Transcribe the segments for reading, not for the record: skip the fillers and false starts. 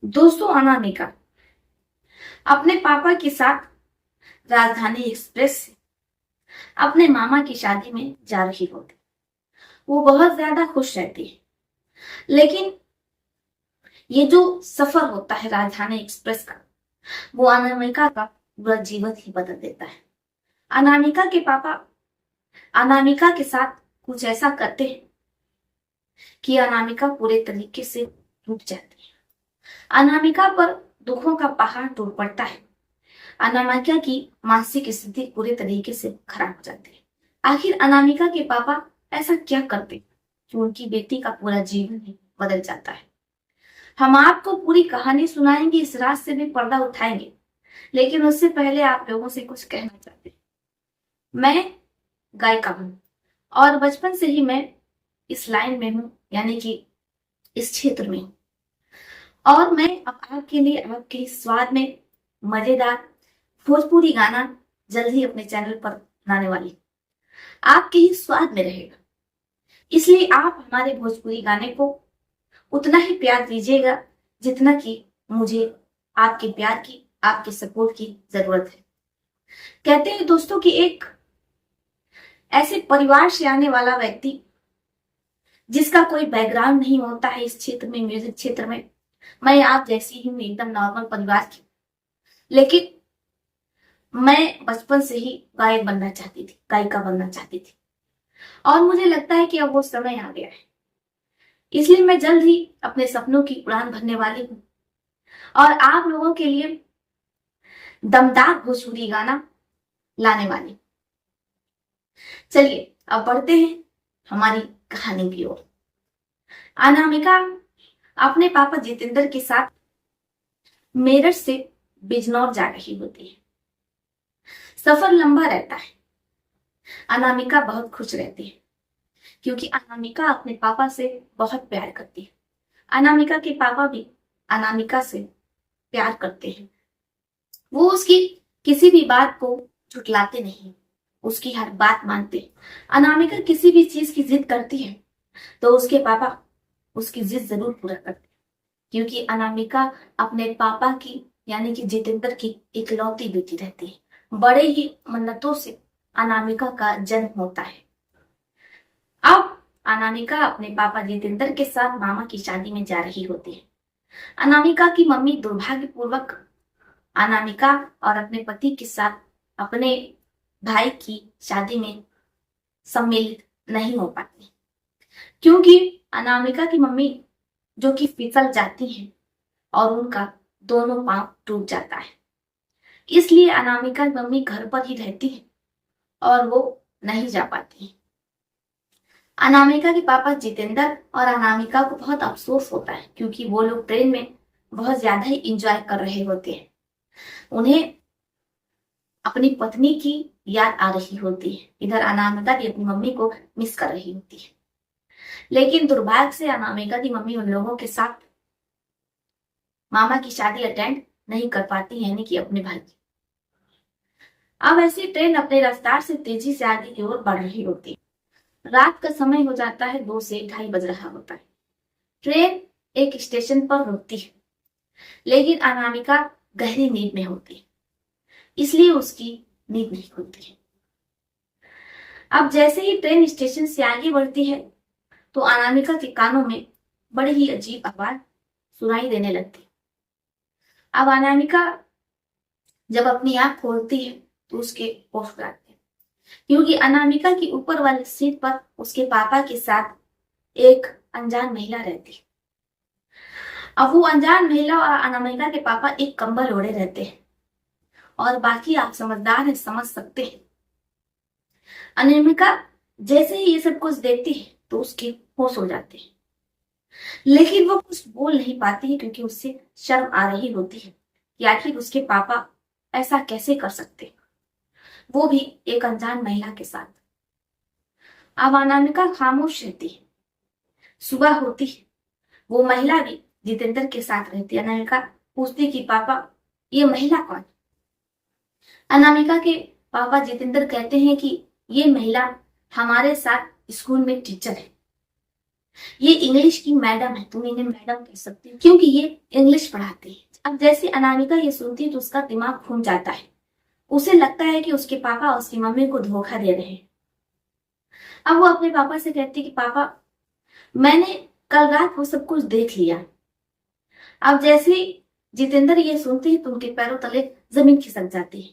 दोस्तों, अनामिका अपने पापा के साथ राजधानी एक्सप्रेस से अपने मामा की शादी में जा रही होती। वो बहुत ज्यादा खुश रहती है, लेकिन ये जो सफर होता है राजधानी एक्सप्रेस का, वो अनामिका का पूरा जीवन ही बदल देता है। अनामिका के पापा अनामिका के साथ कुछ ऐसा करते हैं कि अनामिका पूरे तरीके से टूट जाती है। अनामिका पर दुखों का पहाड़ टूट पड़ता है। अनामिका की मानसिक स्थिति पूरे तरीके से खराब हो जाती है। आखिर अनामिका के पापा ऐसा क्या करते कि उनकी बेटी का पूरा जीवन ही बदल जाता है। हम आपको पूरी कहानी सुनाएंगे, इस रात से भी पर्दा उठाएंगे, लेकिन उससे पहले आप लोगों से कुछ कहना चाहते हैं। मैं गायिका हूँ और बचपन से ही मैं इस लाइन में हूँ, यानी कि इस क्षेत्र में हूँ। और मैं अब आपके लिए आपके स्वाद में मजेदार भोजपुरी गाना जल्द ही अपने चैनल पर लाने वाली हूं। आपके ही स्वाद में रहेगा, इसलिए आप हमारे भोजपुरी गाने को उतना ही प्यार दीजिएगा जितना कि मुझे आपके प्यार की, आपके सपोर्ट की जरूरत है। कहते हैं दोस्तों कि एक ऐसे परिवार से आने वाला व्यक्ति जिसका कोई बैकग्राउंड नहीं होता है इस क्षेत्र में, म्यूजिक क्षेत्र में, मैं आप जैसी ही हूँ, एकदम नॉर्मल परिवार की, लेकिन मैं बचपन से ही गायक बनना चाहती थी, गायिका बनना चाहती थी। और मुझे लगता है कि अब वो समय आ गया है, इसलिए मैं जल्द ही अपने सपनों की उड़ान भरने वाली हूँ और आप लोगों के लिए दमदार भोजपुरी गाना लाने वाली हूँ। चलिए अब बढ़ते हैं हमारी कहानी की ओर। अनामिका अपने पापा जितेंद्र के साथ मेरठ से बिजनौर जा रही होती है। सफर लंबा रहता है। अनामिका बहुत खुश रहती है क्योंकि अनामिका अपने पापा से बहुत प्यार करती है। अनामिका के पापा भी अनामिका से प्यार करते हैं। वो उसकी किसी भी बात को झुटलाते नहीं, उसकी हर बात मानते हैं। अनामिका किसी भी चीज की जिद करती है तो उसके पापा उसकी जिद जरूर पूरा करते हैं, क्योंकि अनामिका अपने पापा की, यानी कि जितेंद्र की इकलौती बेटी रहती है। बड़े ही मन्नतों से अनामिका का जन्म होता है। अब अनामिका अपने पापा जितेंद्र के साथ मामा की शादी में जा रही होती है। अनामिका की मम्मी दुर्भाग्यपूर्वक अनामिका और अपने पति के साथ अपने भाई की शादी में सम्मिलित नहीं हो पाती, क्योंकि अनामिका की मम्मी जो कि फिसल जाती हैं और उनका दोनों पांव टूट जाता है। इसलिए अनामिका की मम्मी घर पर ही रहती है और वो नहीं जा पाती है। अनामिका के पापा जितेंद्र और अनामिका को बहुत अफसोस होता है, क्योंकि वो लोग ट्रेन में बहुत ज्यादा ही इंजॉय कर रहे होते हैं। उन्हें अपनी पत्नी की याद आ रही होती है। इधर अनामिका भी अपनी मम्मी को मिस कर रही होती है, लेकिन दुर्भाग्य से अनामिका की मम्मी उन लोगों के साथ मामा की शादी अटेंड नहीं कर पाती, यानी कि अपने भाई की। अब ऐसी ट्रेन अपने रफ्तार से तेजी से आगे की ओर बढ़ रही होती है। रात का समय हो जाता है, 2 से 2:30 बज रहा होता है। ट्रेन एक स्टेशन पर रुकती है, लेकिन अनामिका गहरी नींद में होती है, इसलिए उसकी नींद नहीं खुलती है। अब जैसे ही ट्रेन स्टेशन से आगे बढ़ती है तो अनामिका के कानों में बड़ी ही अजीब आवाज सुनाई देने लगती है। अब अनामिका जब अपनी आंख खोलती है तो उसके होश उड़ जाते हैं, क्योंकि अनामिका की ऊपर वाली सीट पर उसके पापा के साथ एक अनजान महिला रहती है। अब वो अनजान महिला और अनामिका के पापा एक कंबल ओढ़े रहते हैं, और बाकी आप समझदार हैं, समझ सकते हैं। अनामिका जैसे ही ये सब कुछ देखती है तो उसके होश हो जाते हैं, लेकिन वो कुछ बोल नहीं पाती है, क्योंकि उससे शर्म आ रही होती है कि आखिर उसके पापा ऐसा कैसे कर सकते, वो भी एक अनजान महिला के साथ। अब अनामिका खामोश रहती है। सुबह होती है, वो महिला भी जितेंद्र के साथ रहती है। अनामिका पूछती कि पापा ये महिला कौन? अनामिका के पापा जितेंद्र कहते हैं कि ये महिला हमारे साथ स्कूल में टीचर है। ये इंग्लिश की मैडम है, तुम इन्हें मैडम कह सकती हो क्योंकि ये इंग्लिश पढ़ाती है। अब जैसे अनामिका ये सुनती है तो उसका दिमाग घूम जाता है। उसे लगता है कि उसके पापा और उसकी मम्मी को धोखा दे रहे हैं। अब वो अपने पापा से कहती है कि पापा, मैंने कल रात वो सब कुछ देख लिया। अब जैसे ही जितेंद्र ये सुनते हैं तो उनके पैरों तले जमीन खिसक जाती है।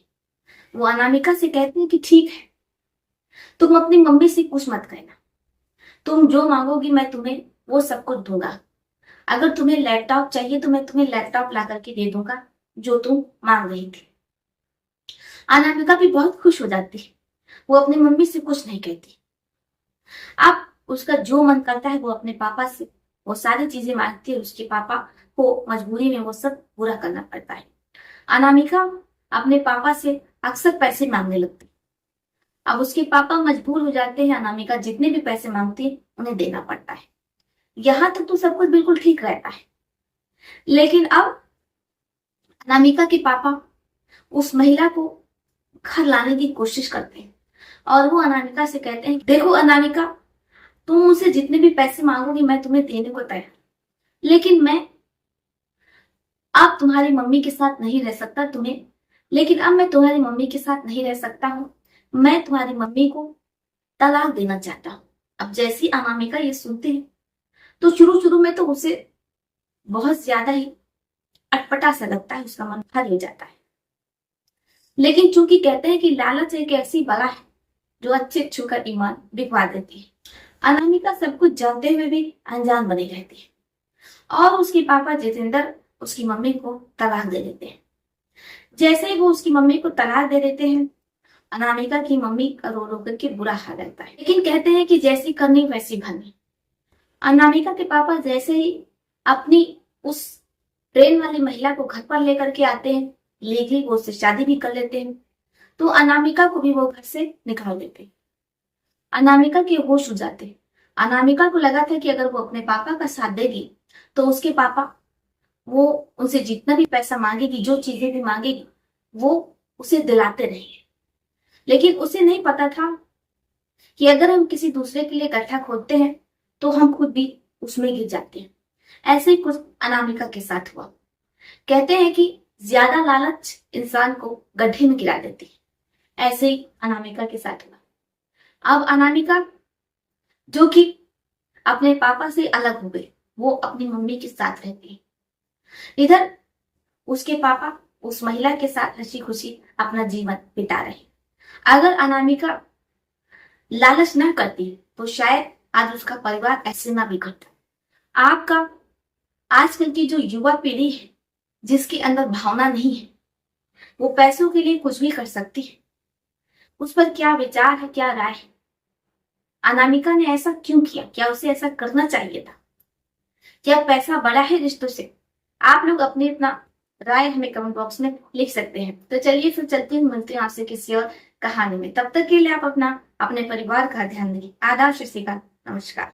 वो अनामिका से कहते हैं कि ठीक है, तुम अपनी मम्मी से कुछ मत कहना, तुम जो मांगोगी मैं तुम्हें वो सब कुछ दूंगा। अगर तुम्हें लैपटॉप चाहिए तो मैं तुम्हें लैपटॉप ला करके दे दूंगा जो तुम मांग रही थी। अनामिका भी बहुत खुश हो जाती है। वो अपनी मम्मी से कुछ नहीं कहती। अब उसका जो मन करता है वो अपने पापा से वो सारी चीजें मांगती है। उसके पापा को मजबूरी में वो सब पूरा करना पड़ता है। अनामिका अपने पापा से अक्सर पैसे मांगने लगती है। अब उसके पापा मजबूर हो जाते हैं। अनामिका जितने भी पैसे मांगती है उन्हें देना पड़ता है। यहां तक तो सब कुछ बिल्कुल ठीक रहता है, लेकिन अब अनामिका के पापा उस महिला को घर लाने की कोशिश करते हैं और वो अनामिका से कहते हैं, देखो अनामिका, तुम मुझसे जितने भी पैसे मांगोगी मैं तुम्हें देने को तैयार, लेकिन मैं अब तुम्हारी मम्मी के साथ नहीं रह सकता तुम्हें लेकिन अब मैं तुम्हारी मम्मी के साथ नहीं रह सकता हूँ। मैं तुम्हारी मम्मी को तलाक देना चाहता हूँ। अब जैसी अनामिका ये सुनती है तो शुरू शुरू में तो उसे बहुत ज्यादा ही अटपटा सा लगता है, उसका मन भारी हो जाता है। लेकिन चूंकि कहते हैं कि लालच एक ऐसी बला है जो अच्छे छूकर ईमान बिकवा देती है, अनामिका सब कुछ जानते हुए भी अनजान बनी रहती है और उसके पापा जितेंद्र उसकी मम्मी को तलाक दे देते हैं। जैसे ही वो उसकी मम्मी को तलाक दे देते हैं, अनामिका की मम्मी का रो रो करके बुरा हाल रहता है, लेकिन कहते हैं कि जैसी करनी वैसी भरनी। अनामिका के पापा जैसे ही अपनी उस ट्रेन वाली महिला को घर पर लेकर के आते हैं, लीगली वो उससे शादी भी कर लेते हैं, तो अनामिका को भी वो घर से निकाल देते हैं। अनामिका के होश उड़ जाते हैं। अनामिका को लगा था कि अगर वो अपने पापा का साथ देगी तो उसके पापा वो उनसे जितना भी पैसा मांगेगी, जो चीजें भी मांगेगी, वो उसे दिलाते रहेंगे। लेकिन उसे नहीं पता था कि अगर हम किसी दूसरे के लिए गड्ढा खोदते हैं तो हम खुद भी उसमें गिर जाते हैं। ऐसे ही कुछ अनामिका के साथ हुआ। कहते हैं कि ज्यादा लालच इंसान को गड्ढे में गिरा देती है। ऐसे ही अनामिका के साथ हुआ। अब अनामिका जो कि अपने पापा से अलग हो गई, वो अपनी मम्मी के साथ रहती है। इधर उसके पापा उस महिला के साथ हंसी खुशी अपना जीवन बिता रहे। अगर अनामिका लालच ना करती तो शायद आज उसका परिवार ऐसे ना बिगड़ता। आपका आजकल की जो युवा पीढ़ी है जिसके अंदर भावना नहीं है, वो पैसों के लिए कुछ भी कर सकती है। उस पर क्या विचार है, क्या राय है? अनामिका ने ऐसा क्यों किया? क्या उसे ऐसा करना चाहिए था? क्या पैसा बड़ा है रिश्तों से? आप लोग अपनी अपना राय हमें कमेंट बॉक्स में लिख सकते हैं। तो चलिए फिर चलते हैं, मिलते हैं आपसे किसी और कहानी में। तब तक के लिए आप अपना अपने परिवार का ध्यान रखिए। आदाब, श्री नमस्कार।